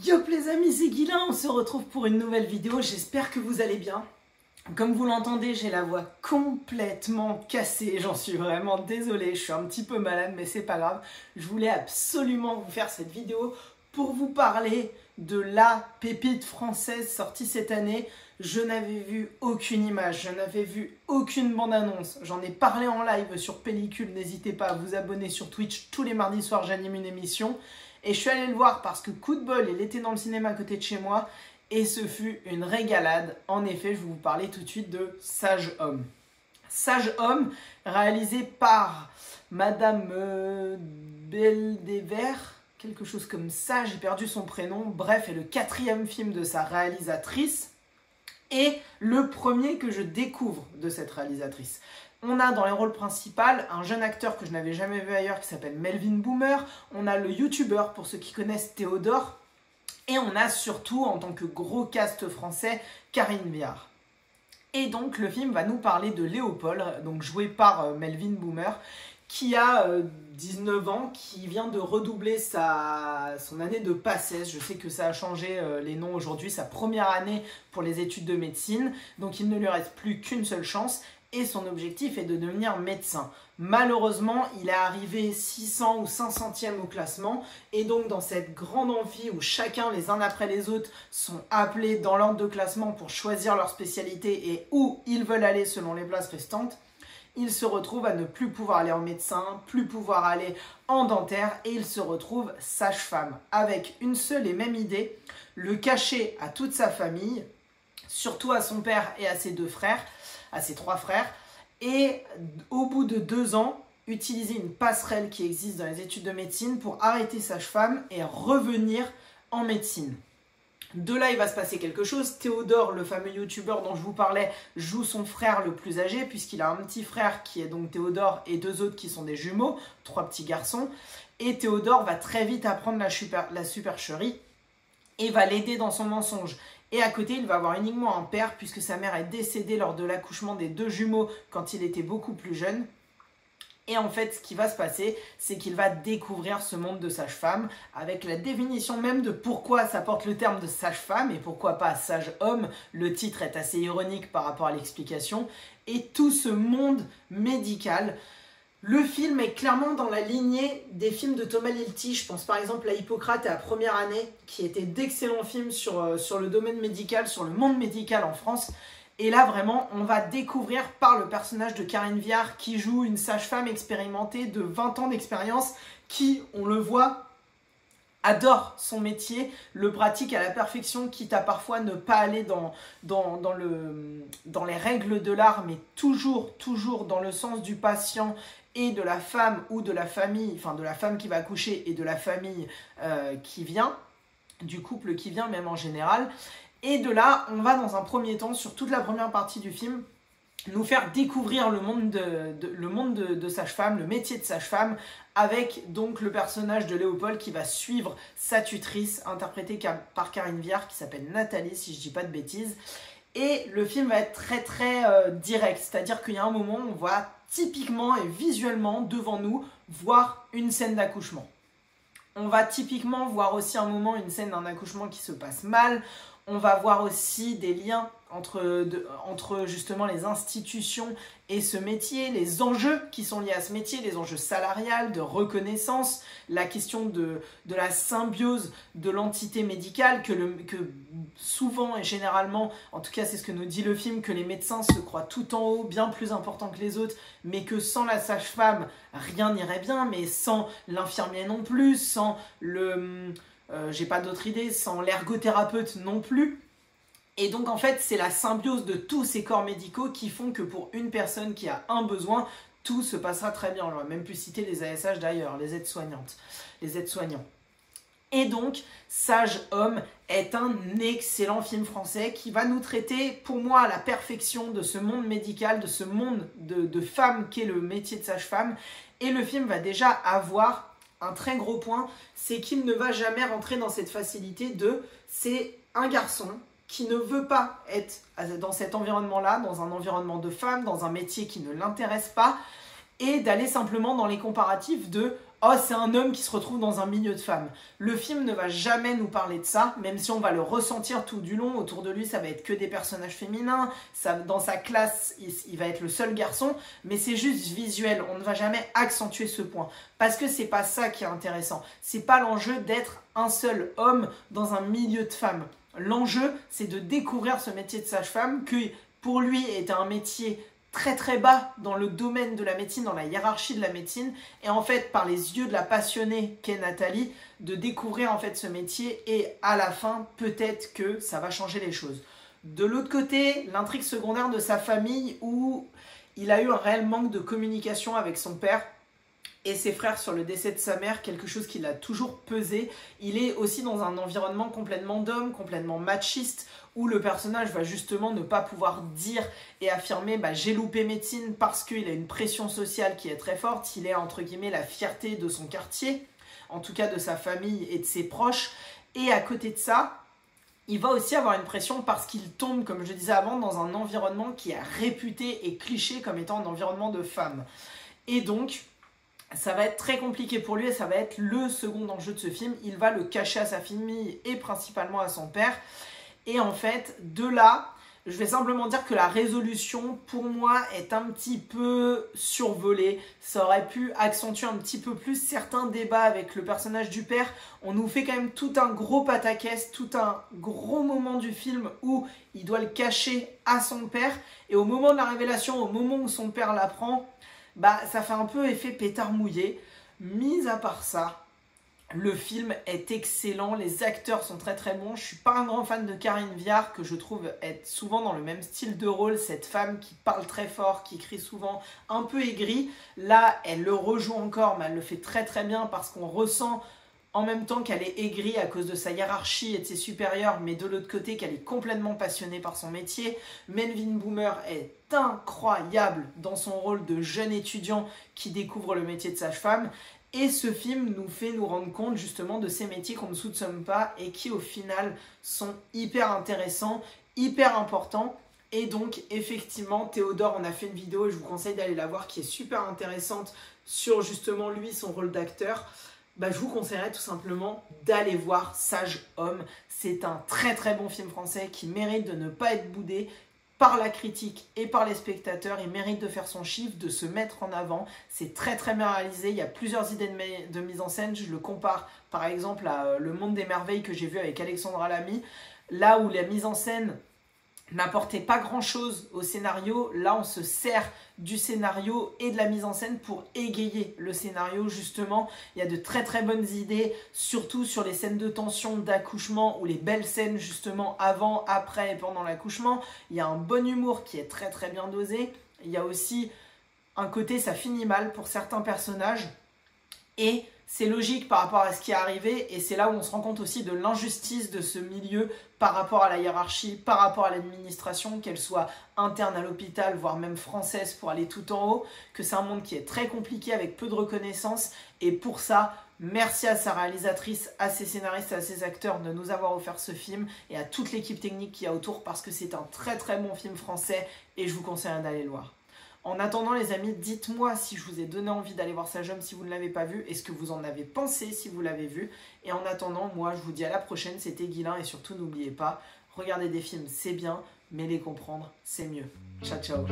Yop les amis, c'est Guilin, on se retrouve pour une nouvelle vidéo, j'espère que vous allez bien. Comme vous l'entendez, j'ai la voix complètement cassée, j'en suis vraiment désolée, je suis un petit peu malade mais c'est pas grave. Je voulais absolument vous faire cette vidéo pour vous parler de la pépite française sortie cette année. Je n'avais vu aucune image, je n'avais vu aucune bande-annonce. J'en ai parlé en live sur Pellicule, n'hésitez pas à vous abonner sur Twitch. Tous les mardis soirs, j'anime une émission. Et je suis allée le voir parce que coup de bol, il était dans le cinéma à côté de chez moi. Et ce fut une régalade. En effet, je vais vous parler tout de suite de Sage Homme. Sage Homme, réalisé par Madame Beldever, quelque chose comme ça, j'ai perdu son prénom. Bref, est le 4e film de sa réalisatrice. Et le premier que je découvre de cette réalisatrice. On a dans les rôles principaux un jeune acteur que je n'avais jamais vu ailleurs qui s'appelle Melvin Boomer. On a le youtubeur, pour ceux qui connaissent, Théodore. Et on a surtout, en tant que gros cast français, Karine Viard. Et donc le film va nous parler de Léopold, donc joué par Melvin Boomer, qui a 19 ans, qui vient de redoubler son année de PACES. Je sais que ça a changé les noms aujourd'hui, sa première année pour les études de médecine. Donc il ne lui reste plus qu'une seule chance. Et son objectif est de devenir médecin. Malheureusement, il est arrivé 600 ou 500e au classement. Et donc, dans cette grande amphi où chacun, les uns après les autres, sont appelés dans l'ordre de classement pour choisir leur spécialité et où ils veulent aller selon les places restantes, il se retrouve à ne plus pouvoir aller en médecin, plus pouvoir aller en dentaire. Et il se retrouve sage-femme avec une seule et même idée, le cacher à toute sa famille, surtout à son père et à ses 2 frères, à ses 3 frères, et au bout de 2 ans, utiliser une passerelle qui existe dans les études de médecine pour arrêter sage-femme et revenir en médecine. De là, il va se passer quelque chose. Théodore, le fameux youtubeur dont je vous parlais, joue son frère le plus âgé, puisqu'il a un petit frère qui est donc Théodore et 2 autres qui sont des jumeaux, 3 petits garçons. Et Théodore va très vite apprendre la supercherie et va l'aider dans son mensonge. Et à côté, il va avoir uniquement un père puisque sa mère est décédée lors de l'accouchement des 2 jumeaux quand il était beaucoup plus jeune. Et en fait, ce qui va se passer, c'est qu'il va découvrir ce monde de sage-femme avec la définition même de pourquoi ça porte le terme de sage-femme et pourquoi pas sage-homme. Le titre est assez ironique par rapport à l'explication. Et tout ce monde médical. Le film est clairement dans la lignée des films de Thomas Lilti. Je pense par exemple à Hippocrate et à Première Année, qui étaient d'excellents films sur le domaine médical, sur le monde médical en France. Et là, vraiment, on va découvrir par le personnage de Karine Viard, qui joue une sage-femme expérimentée de 20 ans d'expérience, qui, on le voit, adore son métier, le pratique à la perfection, quitte à parfois ne pas aller dans les règles de l'art, mais toujours dans le sens du patient et de la femme ou de la famille, enfin de la femme qui va accoucher et de la famille qui vient, du couple qui vient même en général. Et de là, on va dans un premier temps, sur toute la première partie du film, nous faire découvrir le monde de sage-femme, le métier de sage-femme, avec donc le personnage de Léopold qui va suivre sa tutrice, interprétée par Karine Viard, qui s'appelle Nathalie, si je dis pas de bêtises. Et le film va être très direct, c'est-à-dire qu'il y a un moment où on va typiquement et visuellement devant nous voir une scène d'accouchement. On va typiquement voir aussi un moment une scène d'un accouchement qui se passe mal. On va voir aussi des liens entre justement les institutions et ce métier, les enjeux qui sont liés à ce métier, les enjeux salariales, de reconnaissance, la question de la symbiose de l'entité médicale, que souvent et généralement, en tout cas c'est ce que nous dit le film, que les médecins se croient tout en haut, bien plus importants que les autres, mais que sans la sage-femme, rien n'irait bien, mais sans l'infirmier non plus, sans j'ai pas d'autre idée, sans l'ergothérapeute non plus. Et donc en fait, c'est la symbiose de tous ces corps médicaux qui font que pour une personne qui a un besoin, tout se passera très bien. On aurait même pu citer les ASH d'ailleurs, les aides-soignantes, les aides-soignants. Et donc, Sage Homme est un excellent film français qui va nous traiter, pour moi, à la perfection de ce monde médical, de ce monde de femmes qu'est le métier de sage-femme. Et le film va déjà avoir un très gros point, c'est qu'il ne va jamais rentrer dans cette facilité c'est un garçon qui ne veut pas être dans cet environnement-là, dans un environnement de femme, dans un métier qui ne l'intéresse pas, et d'aller simplement dans les comparatifs de oh, c'est un homme qui se retrouve dans un milieu de femmes. Le film ne va jamais nous parler de ça, même si on va le ressentir tout du long. Autour de lui, ça va être que des personnages féminins. Dans sa classe, il va être le seul garçon. Mais c'est juste visuel. On ne va jamais accentuer ce point. Parce que c'est pas ça qui est intéressant. C'est pas l'enjeu d'être un seul homme dans un milieu de femmes. L'enjeu, c'est de découvrir ce métier de sage-femme qui, pour lui, était un métier très très bas dans le domaine de la médecine, dans la hiérarchie de la médecine, et en fait par les yeux de la passionnée qu'est Nathalie, de découvrir en fait ce métier, et à la fin peut-être que ça va changer les choses. De l'autre côté, l'intrigue secondaire de sa famille où il a eu un réel manque de communication avec son père et ses frères sur le décès de sa mère, quelque chose qui l'a toujours pesé. Il est aussi dans un environnement complètement d'homme, complètement machiste, où le personnage va justement ne pas pouvoir dire et affirmer « j'ai loupé médecine » parce qu'il a une pression sociale qui est très forte. Il est entre guillemets la fierté de son quartier, en tout cas de sa famille et de ses proches. Et à côté de ça, il va aussi avoir une pression parce qu'il tombe, comme je disais avant, dans un environnement qui est réputé et cliché comme étant un environnement de femmes. Et donc, ça va être très compliqué pour lui et ça va être le second enjeu de ce film. Il va le cacher à sa famille et principalement à son père. Et en fait, de là, je vais simplement dire que la résolution, pour moi, est un petit peu survolée. Ça aurait pu accentuer un petit peu plus certains débats avec le personnage du père. On nous fait quand même tout un gros pataquès, tout un gros moment du film où il doit le cacher à son père. Et au moment de la révélation, au moment où son père l'apprend, ça fait un peu effet pétard mouillé. Mis à part ça, le film est excellent, les acteurs sont très très bons. Je suis pas un grand fan de Karine Viard, que je trouve être souvent dans le même style de rôle, cette femme qui parle très fort, qui crie souvent, un peu aigrie. Là, elle le rejoue encore, mais elle le fait très très bien parce qu'on ressent en même temps qu'elle est aigrie à cause de sa hiérarchie et de ses supérieurs, mais de l'autre côté qu'elle est complètement passionnée par son métier. Melvin Boomer est incroyable dans son rôle de jeune étudiant qui découvre le métier de sage-femme. Et ce film nous fait nous rendre compte justement de ces métiers qu'on ne soupçonne pas et qui au final sont hyper intéressants, hyper importants. Et donc effectivement, Théodore, on a fait une vidéo et je vous conseille d'aller la voir qui est super intéressante sur justement lui, son rôle d'acteur. Je vous conseillerais tout simplement d'aller voir Sage Homme. C'est un très très bon film français qui mérite de ne pas être boudé par la critique et par les spectateurs. Il mérite de faire son chiffre, de se mettre en avant. C'est très très bien réalisé. Il y a plusieurs idées de mise en scène. Je le compare par exemple à Le Monde des Merveilles que j'ai vu avec Alexandra Lamy. Là où la mise en scène n'apportait pas grand chose au scénario, là on se sert du scénario et de la mise en scène pour égayer le scénario justement. Il y a de très très bonnes idées, surtout sur les scènes de tension, d'accouchement ou les belles scènes justement avant, après et pendant l'accouchement. Il y a un bon humour qui est très très bien dosé. Il y a aussi un côté ça finit mal pour certains personnages et c'est logique par rapport à ce qui est arrivé et c'est là où on se rend compte aussi de l'injustice de ce milieu par rapport à la hiérarchie, par rapport à l'administration, qu'elle soit interne à l'hôpital, voire même française pour aller tout en haut, que c'est un monde qui est très compliqué avec peu de reconnaissance et pour ça, merci à sa réalisatrice, à ses scénaristes, à ses acteurs de nous avoir offert ce film et à toute l'équipe technique qu'il y a autour parce que c'est un très très bon film français et je vous conseille d'aller le voir. En attendant les amis, dites-moi si je vous ai donné envie d'aller voir Sage Homme si vous ne l'avez pas vu et ce que vous en avez pensé si vous l'avez vu. Et en attendant, moi je vous dis à la prochaine, c'était Guilain et surtout n'oubliez pas, regarder des films c'est bien, mais les comprendre c'est mieux. Ciao ciao.